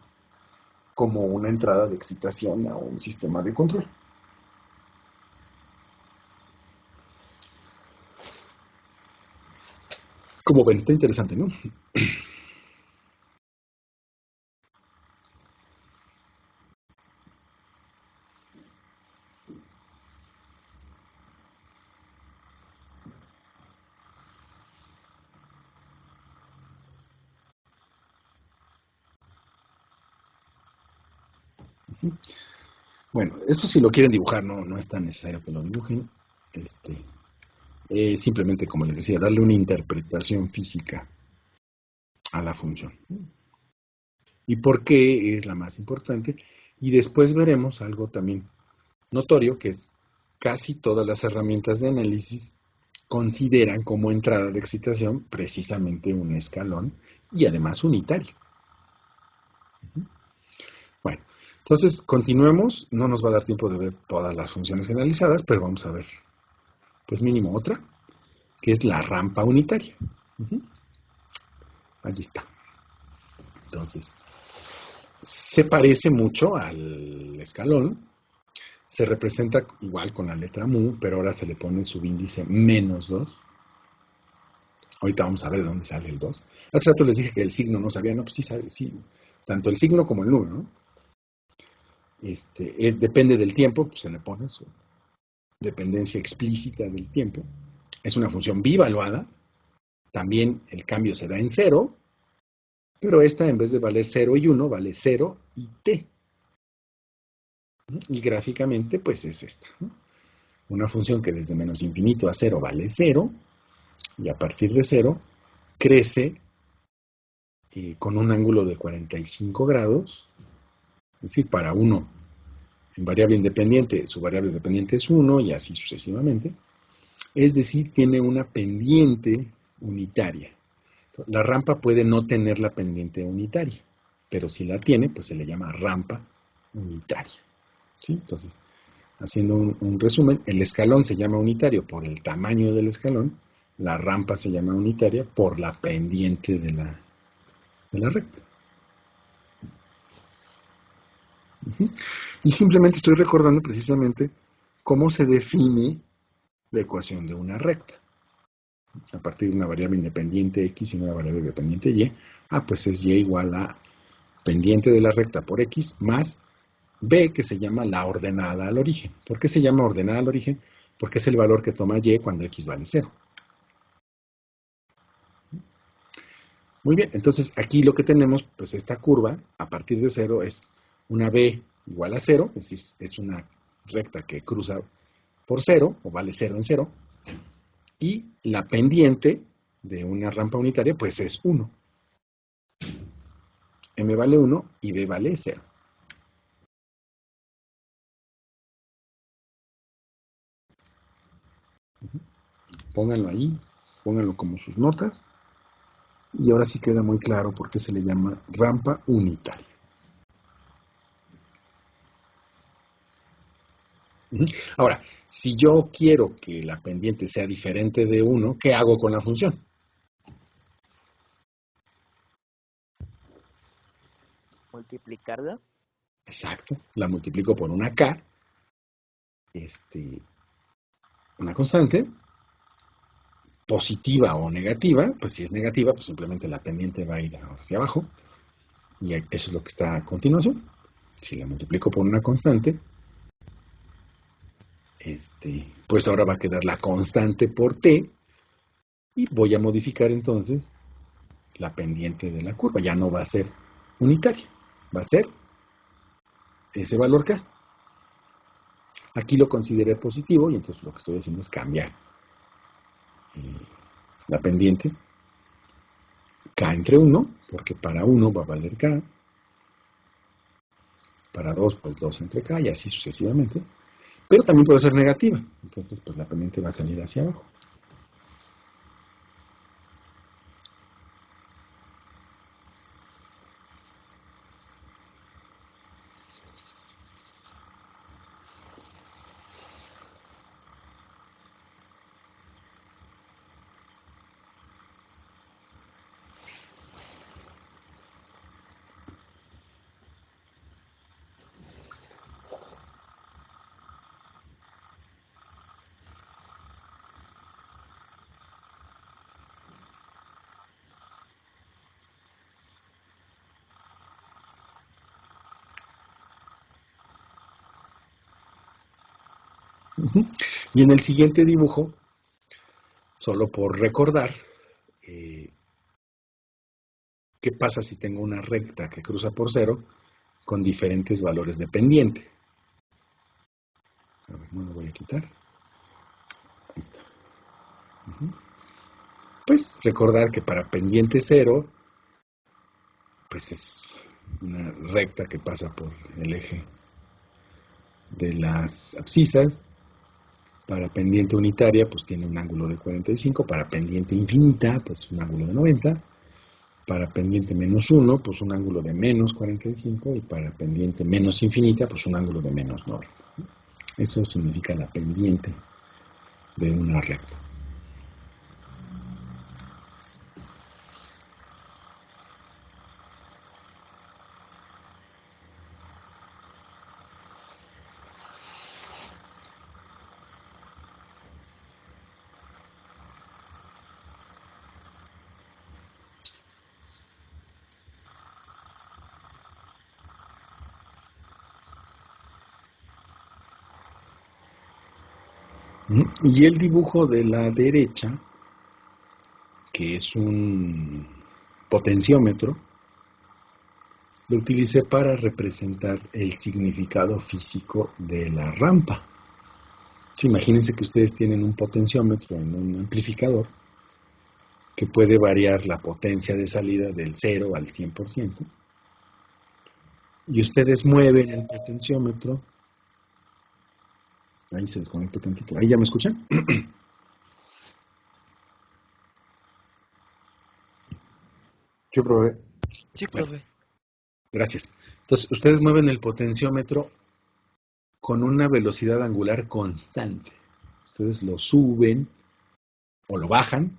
como una entrada de excitación a un sistema de control. Como ven, está interesante, ¿no? Bueno, esto si lo quieren dibujar no es tan necesario que lo dibujen. Simplemente, como les decía, darle una interpretación física a la función. ¿Y por qué es la más importante? Y después veremos algo también notorio, que es casi todas las herramientas de análisis consideran como entrada de excitación precisamente un escalón y además unitario. Bueno, entonces continuemos. No nos va a dar tiempo de ver todas las funciones generalizadas, pero vamos a ver, pues mínimo otra, que es la rampa unitaria. Allí está. Entonces, se parece mucho al escalón. Se representa igual con la letra mu, pero ahora se le pone subíndice -2. Ahorita vamos a ver de dónde sale el 2. Hace rato les dije que el signo no sabía, no, pues sí sabe, sí. Tanto el signo como el número, ¿no? Depende del tiempo, pues se le pone su dependencia explícita del tiempo. Es una función bivaluada. También el cambio se da en 0, pero esta en vez de valer 0 y 1, vale 0 y t. Y gráficamente, pues es esta, ¿no? Una función que desde -infinito a 0 vale 0, y a partir de 0 crece con un ángulo de 45 grados, es decir, para 1 en variable independiente, su variable dependiente es 1, y así sucesivamente. Es decir, tiene una pendiente unitaria. La rampa puede no tener la pendiente unitaria, pero si la tiene, pues se le llama rampa unitaria. ¿Sí? Entonces, haciendo un resumen, el escalón se llama unitario por el tamaño del escalón, la rampa se llama unitaria por la pendiente de la recta. Y simplemente estoy recordando precisamente cómo se define la ecuación de una recta. A partir de una variable independiente x y una variable dependiente y, pues es y igual a pendiente de la recta por x más b, que se llama la ordenada al origen. ¿Por qué se llama ordenada al origen? Porque es el valor que toma y cuando x vale 0. Muy bien, entonces aquí lo que tenemos, pues esta curva, a partir de 0, es una b igual a 0, es decir, es una recta que cruza por 0, o vale 0 en 0, y la pendiente de una rampa unitaria, pues es 1. M vale 1 y b vale 0. Pónganlo ahí, pónganlo como sus notas. Y ahora sí queda muy claro por qué se le llama rampa unitaria. Ahora, si yo quiero que la pendiente sea diferente de 1, ¿qué hago con la función? Multiplicarla. Exacto, la multiplico por una k, una constante, positiva o negativa. Pues si es negativa, pues simplemente la pendiente va a ir hacia abajo, y eso es lo que está a continuación. Si la multiplico por una constante, pues ahora va a quedar la constante por t, Y voy a modificar entonces la pendiente de la curva. Ya no va a ser unitaria, va a ser ese valor K. Aquí lo consideré positivo y entonces lo que estoy haciendo es cambiar la pendiente K entre 1, porque para 1 va a valer K, para 2 pues 2 entre K y así sucesivamente, pero también puede ser negativa, entonces pues la pendiente va a salir hacia abajo. Y en el siguiente dibujo, solo por recordar, ¿qué pasa si tengo una recta que cruza por 0 con diferentes valores de pendiente? A ver, no lo voy a quitar. Ahí está. Pues recordar que para pendiente 0, pues es una recta que pasa por el eje de las abscisas. Para pendiente unitaria, pues tiene un ángulo de 45. Para pendiente infinita, pues un ángulo de 90. Para pendiente menos 1, pues un ángulo de menos 45. Y para pendiente menos infinita, pues un ángulo de menos 90. Eso significa la pendiente de una recta. Y el dibujo de la derecha, que es un potenciómetro, lo utilicé para representar el significado físico de la rampa. Imagínense que ustedes tienen un potenciómetro en un amplificador que puede variar la potencia de salida del 0 al 100%, y ustedes mueven el potenciómetro. Ahí se desconectó tantito. ¿Ahí ya me escuchan? Sí, profe. Sí, Bueno, profe. gracias. Entonces, ustedes mueven el potenciómetro con una velocidad angular constante. Ustedes lo suben o lo bajan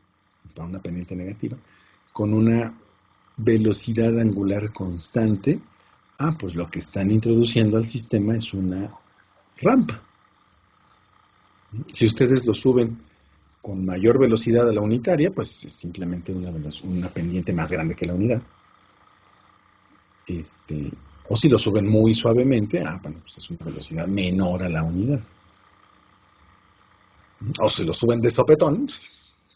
para una pendiente negativa con una velocidad angular constante. Pues lo que están introduciendo al sistema es una rampa. Si ustedes lo suben con mayor velocidad a la unitaria, pues es simplemente una pendiente más grande que la unidad. O si lo suben muy suavemente, bueno, pues es una velocidad menor a la unidad. O si lo suben de sopetón,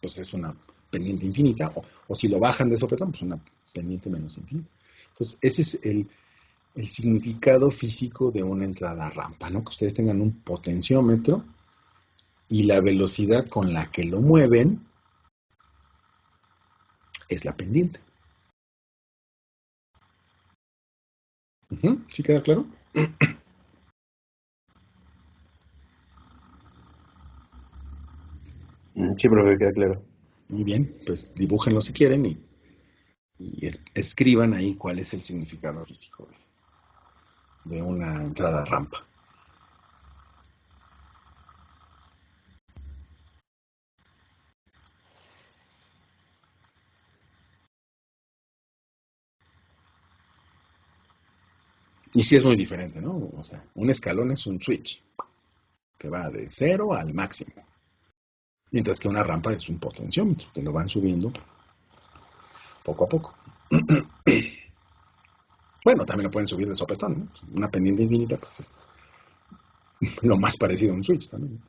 pues es una pendiente infinita. O si lo bajan de sopetón, pues una pendiente menos infinita. Entonces, ese es el significado físico de una entrada rampa, ¿no? Que ustedes tengan un potenciómetro y la velocidad con la que lo mueven es la pendiente. ¿Sí queda claro? Sí, profe, queda claro. Muy bien, pues dibújenlo si quieren y escriban ahí cuál es el significado físico de una entrada rampa. Y sí es muy diferente, ¿no? O sea, un escalón es un switch que va de 0 al máximo. Mientras que una rampa es un potenciómetro, que lo van subiendo poco a poco. Bueno, también lo pueden subir de sopetón, ¿no? Una pendiente infinita, pues es lo más parecido a un switch también.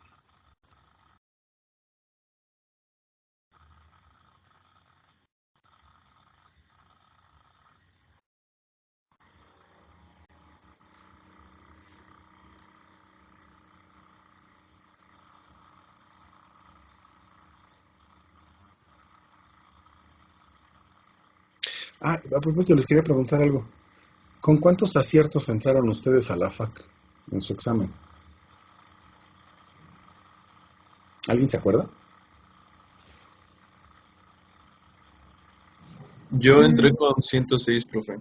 A propósito, les quería preguntar algo. ¿Con cuántos aciertos entraron ustedes a la FAC en su examen? ¿Alguien se acuerda? Yo entré con 106, profe.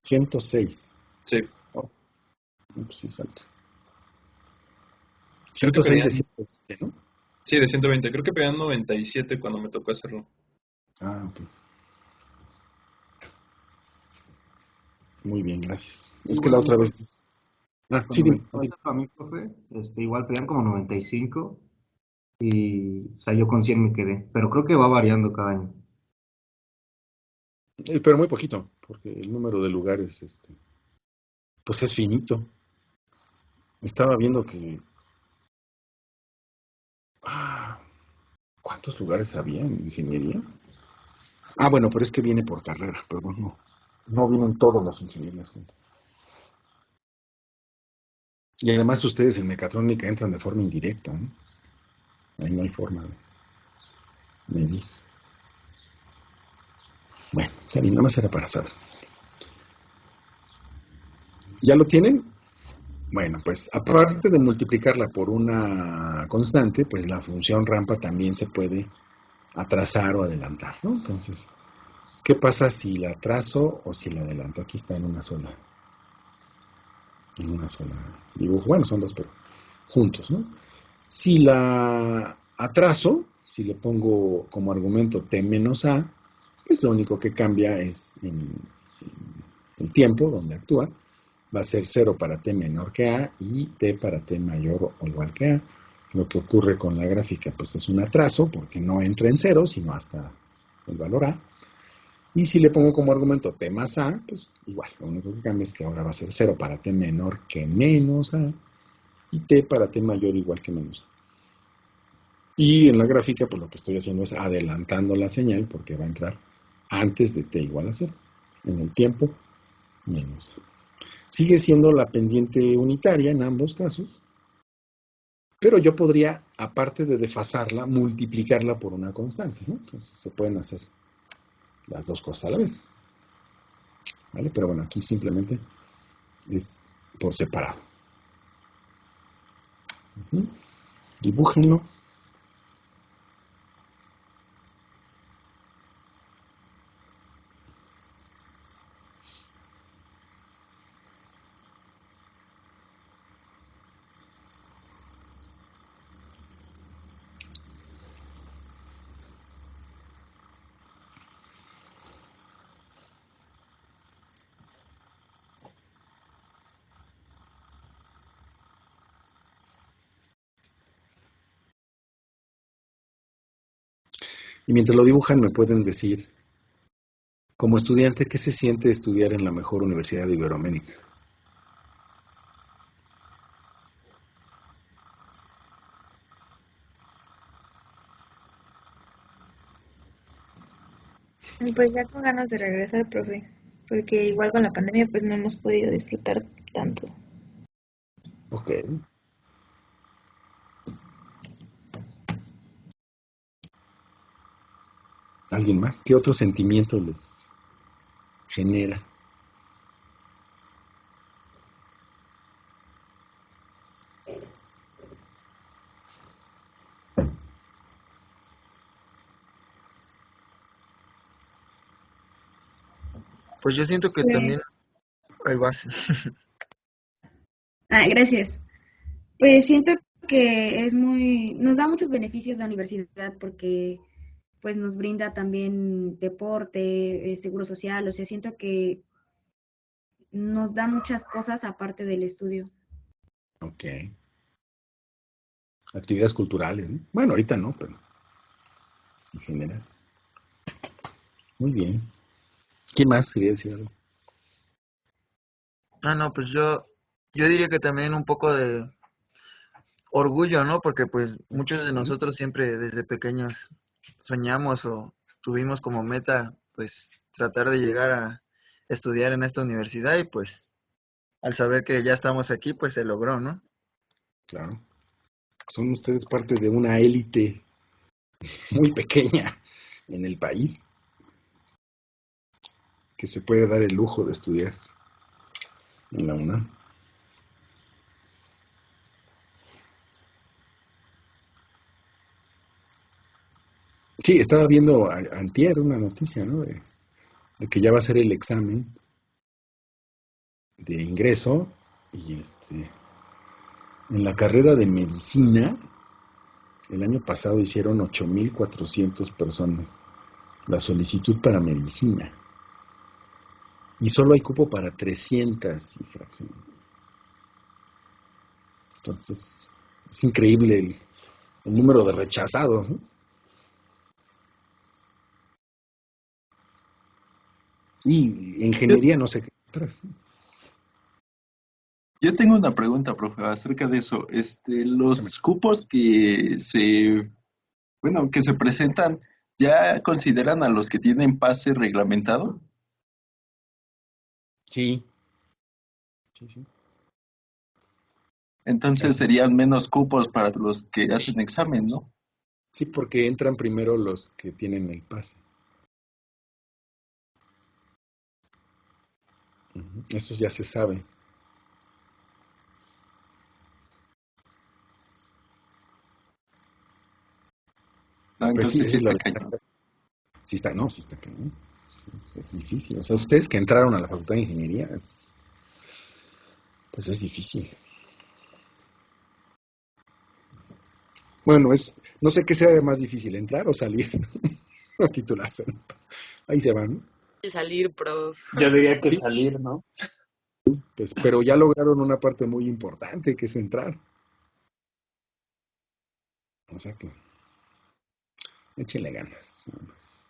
106. Sí. Oh, pues sí, salto. Creo que 106 de pedían, 120, ¿no? sí, de 120. Creo que pedían 97 cuando me tocó hacerlo. Ok. Muy bien, gracias. Es que la Igual, otra vez... sí, cuando me dime. tocó hacer para mí, profe, igual pedían como 95 y, o sea, yo con 100 me quedé, pero creo que va variando cada año. Pero muy poquito, porque el número de lugares, pues es finito. Estaba viendo que... ¿Cuántos lugares había en ingeniería? Bueno, pero es que viene por carrera, perdón, no. No vienen todas las ingenierías juntas. Y además ustedes en mecatrónica entran de forma indirecta, ¿no? Ahí no hay forma de medir. Bueno, está bien, nada más era para saber. ¿Ya lo tienen? Bueno, pues aparte de multiplicarla por una constante, pues la función rampa también se puede atrasar o adelantar, ¿no? Entonces, ¿qué pasa si la atraso o si la adelanto? Aquí está en una sola dibujo. Bueno, son dos, pero juntos, ¿no? Si la atraso, si le pongo como argumento t menos a, pues lo único que cambia es en el tiempo donde actúa. Va a ser 0 para t menor que a y t para t mayor o igual que a. Lo que ocurre con la gráfica pues es un atraso porque no entra en 0, sino hasta el valor a. Y si le pongo como argumento t más a, pues igual, lo único que cambia es que ahora va a ser 0 para t menor que menos a y t para t mayor igual que menos a. Y en la gráfica pues lo que estoy haciendo es adelantando la señal porque va a entrar antes de t igual a 0, en el tiempo menos a. Sigue siendo la pendiente unitaria en ambos casos, pero yo podría, aparte de desfasarla, multiplicarla por una constante, ¿no? Entonces se pueden hacer las dos cosas a la vez, ¿vale? Pero bueno, aquí simplemente es por separado. Dibújenlo. Y mientras lo dibujan me pueden decir, como estudiante, ¿qué se siente estudiar en la mejor universidad de Iberoamérica? Pues ya con ganas de regresar, profe, porque igual con la pandemia pues no hemos podido disfrutar tanto. Ok. ¿Alguien más? ¿Qué otro sentimiento les genera? Pues yo siento que también, ahí vas. Gracias. Pues siento que nos da muchos beneficios la universidad porque pues nos brinda también deporte, seguro social, o sea, siento que nos da muchas cosas aparte del estudio. Ok. Actividades culturales, ¿no? Bueno, ahorita no, pero en general. Muy bien. ¿Quién más quería decir algo? No, pues yo diría que también un poco de orgullo, ¿no? Porque pues muchos de nosotros siempre desde pequeños soñamos o tuvimos como meta pues tratar de llegar a estudiar en esta universidad y pues al saber que ya estamos aquí pues se logró, ¿no? Claro. Son ustedes parte de una élite muy pequeña en el país. que se puede dar el lujo de estudiar en la UNAM. Sí, estaba viendo antier una noticia, ¿no? De que ya va a ser el examen de ingreso y en la carrera de medicina, el año pasado hicieron 8,400 personas la solicitud para medicina y solo hay cupo para 300 y fracción. Entonces, es increíble el número de rechazados, ¿no? Y ingeniería no sé qué atrás. Yo tengo una pregunta, profe, acerca de eso. Los cupos que que se presentan, ¿ya consideran a los que tienen pase reglamentado? Sí. Sí. Entonces serían menos cupos para los que hacen examen, ¿no? Sí, porque entran primero los que tienen el pase. Eso ya se sabe. No, Pues sí, entonces sí esa es la está ventaja. cañón. Sí está cañón. Es difícil. O sea, ustedes que entraron a la Facultad de Ingeniería, pues es difícil. Bueno, no sé qué sea más difícil, entrar o salir, o titularse. Ahí se van, ¿no? Y salir, prof. Yo diría que Sí, salir, ¿no? pues, pero ya lograron una parte muy importante, que es entrar. O sea que, échenle ganas. Nada más.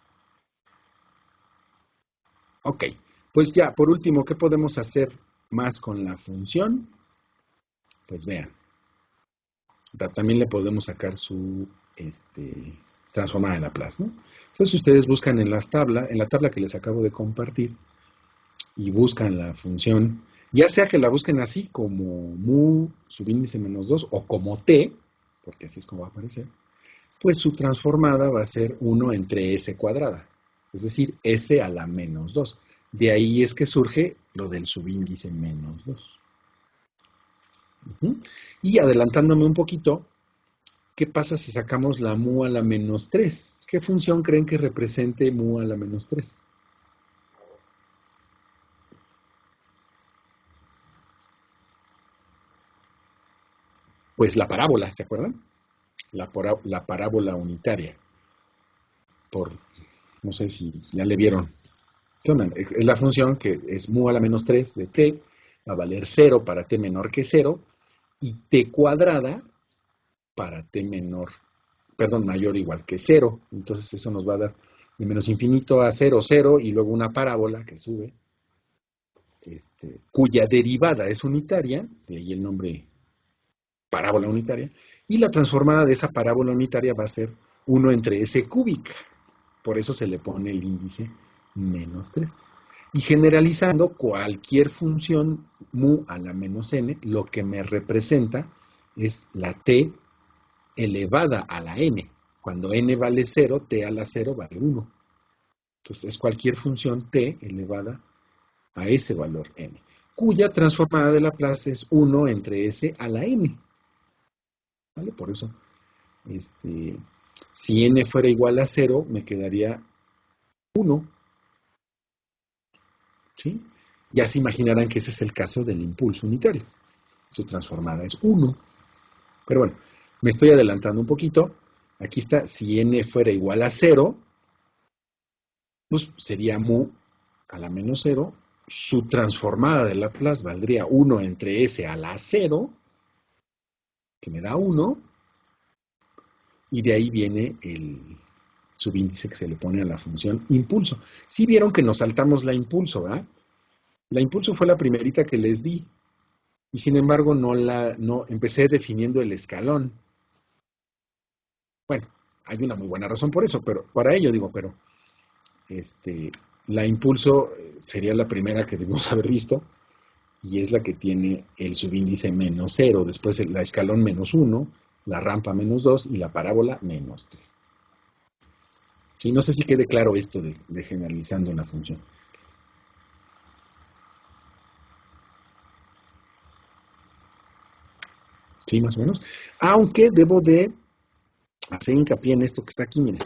Ok, pues ya, por último, ¿qué podemos hacer más con la función? Pues vean, también le podemos sacar su transformada de Laplace, ¿no? Entonces ustedes buscan en la tabla que les acabo de compartir, y buscan la función, ya sea que la busquen así como mu subíndice menos 2 o como t, porque así es como va a aparecer, pues su transformada va a ser 1 entre s cuadrada, es decir, s a la menos 2. De ahí es que surge lo del subíndice menos 2. Y adelantándome un poquito, ¿qué pasa si sacamos la mu a la menos 3? ¿Qué función creen que represente mu a la menos 3? Pues la parábola, ¿se acuerdan? La parábola unitaria. No sé si ya le vieron. Es la función que es mu a la menos 3 de t, va a valer 0 para t menor que 0, y t cuadrada para t mayor o igual que 0. Entonces eso nos va a dar de menos infinito a 0, 0, y luego una parábola que sube, cuya derivada es unitaria, de ahí el nombre parábola unitaria, y la transformada de esa parábola unitaria va a ser 1 entre s cúbica. Por eso se le pone el índice menos 3. Y generalizando cualquier función mu a la menos n, lo que me representa es la t elevada a la n. Cuando n vale 0, t a la 0 vale 1. Entonces es cualquier función t elevada a ese valor n, cuya transformada de Laplace es 1 entre s a la n. ¿Vale? Por eso, si n fuera igual a 0, me quedaría 1. ¿Sí? Ya se imaginarán que ese es el caso del impulso unitario. Su transformada es 1. Pero bueno, me estoy adelantando un poquito. Aquí está, si n fuera igual a 0, pues sería mu a la menos 0. Su transformada de Laplace valdría 1 entre s a la 0, que me da 1. Y de ahí viene el subíndice que se le pone a la función impulso. Sí vieron que nos saltamos la impulso, ¿verdad? La impulso fue la primerita que les di. Y sin embargo no empecé definiendo el escalón. Bueno, hay una muy buena razón por eso, pero para ello digo, pero la impulso sería la primera que debemos haber visto, y es la que tiene el subíndice menos 0, después la escalón menos 1, la rampa menos 2 y la parábola menos 3. Sí, no sé si quede claro esto de generalizando una función. Sí, más o menos. Aunque debo de hacer hincapié en esto que está aquí, miren.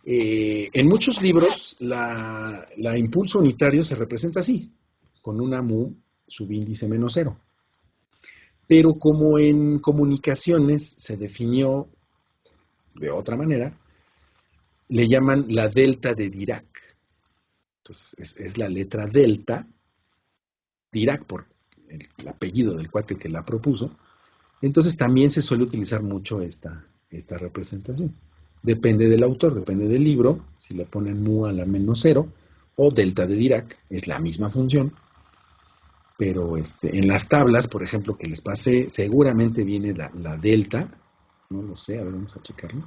En muchos libros la impulso unitario se representa así, con una mu subíndice menos 0. Pero como en comunicaciones se definió de otra manera, le llaman la delta de Dirac. Entonces es la letra delta, Dirac por el apellido del cuate que la propuso. Entonces también se suele utilizar mucho esta representación. Depende del autor, depende del libro, si le ponen mu a la menos 0 o delta de Dirac, es la misma función. Pero en las tablas, por ejemplo, que les pasé, seguramente viene la delta. No lo sé, a ver, vamos a checarlo.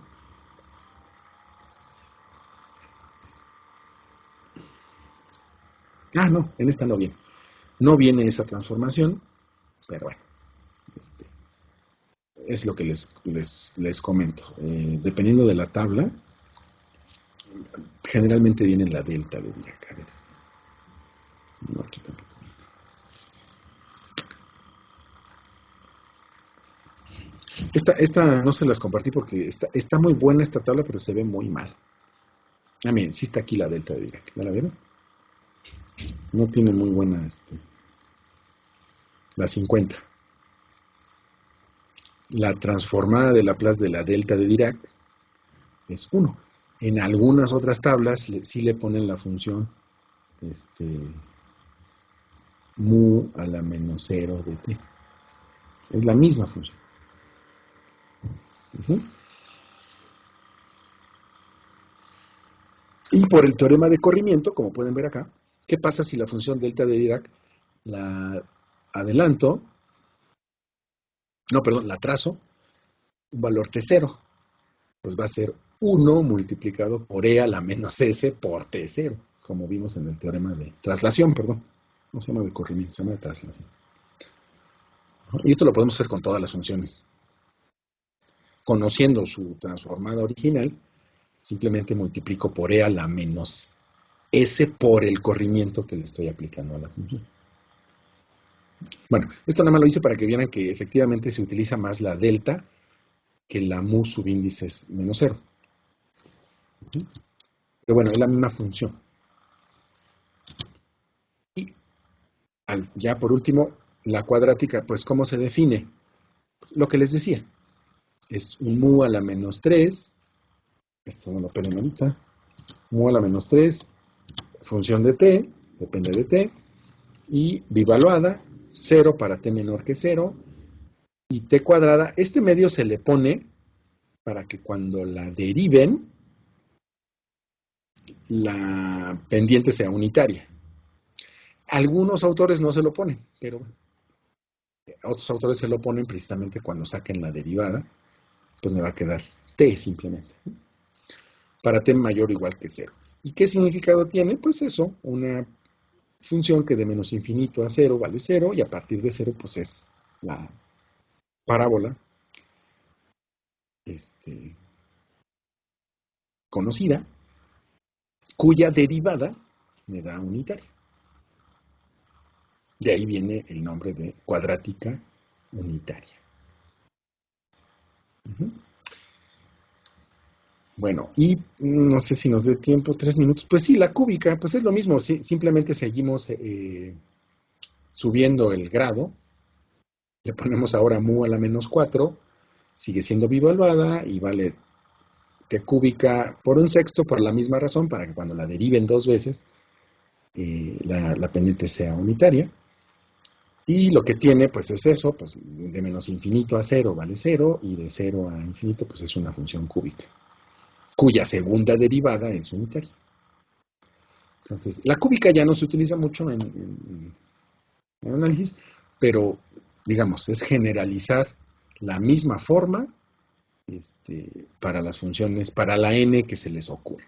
Ah, no, en esta no viene. No viene esa transformación, pero bueno, es lo que les comento. Dependiendo de la tabla, generalmente viene la delta de Dirac. A ver. No, aquí tampoco. Esta no se las compartí porque está muy buena esta tabla, pero se ve muy mal. Ah, miren, sí está aquí la delta de Dirac. ¿Ya la vieron? No tiene muy buena la 50. La transformada de Laplace de la delta de Dirac es 1. En algunas otras tablas sí le ponen la función mu a la menos 0 de t. Es la misma función. Y por el teorema de corrimiento, como pueden ver acá, ¿qué pasa si la función delta de Dirac la adelanto? No, perdón, la trazo, un valor t0. Pues va a ser 1 multiplicado por e a la menos s por t0, como vimos en el teorema de traslación, perdón. No se llama de corrimiento, se llama de traslación. Y esto lo podemos hacer con todas las funciones. Conociendo su transformada original, simplemente multiplico por e a la menos s por el corrimiento que le estoy aplicando a la función. Bueno, esto nada más lo hice para que vieran que efectivamente se utiliza más la delta que la mu subíndice es menos 0. Pero bueno, es la misma función. Y ya por último, la cuadrática, pues ¿cómo se define? Lo que les decía. Es un mu a la menos 3. Esto no lo pelen ahorita. Mu a la menos 3, función de t, depende de t, y bivaluada, 0 para t menor que 0, y t cuadrada. Este medio se le pone para que cuando la deriven, la pendiente sea unitaria. Algunos autores no se lo ponen, pero otros autores se lo ponen precisamente cuando saquen la derivada, pues me va a quedar t simplemente, para t mayor o igual que 0. ¿Y qué significado tiene? Pues eso, una función que de menos infinito a 0 vale 0, y a partir de 0 pues es la parábola conocida, cuya derivada me da unitaria. De ahí viene el nombre de cuadrática unitaria. Bueno, y no sé si nos dé tiempo, 3 minutos. Pues sí, la cúbica, pues es lo mismo, simplemente seguimos subiendo el grado. Le ponemos ahora mu a la menos 4, sigue siendo bivaluada y vale t cúbica por un sexto por la misma razón, para que cuando la deriven 2 veces, la pendiente sea unitaria. Y lo que tiene, pues es eso, pues de menos infinito a 0 vale 0, y de 0 a infinito, pues es una función cúbica, cuya segunda derivada es unitaria. Entonces, la cúbica ya no se utiliza mucho en análisis, pero, digamos, es generalizar la misma forma para las funciones, para la n que se les ocurra.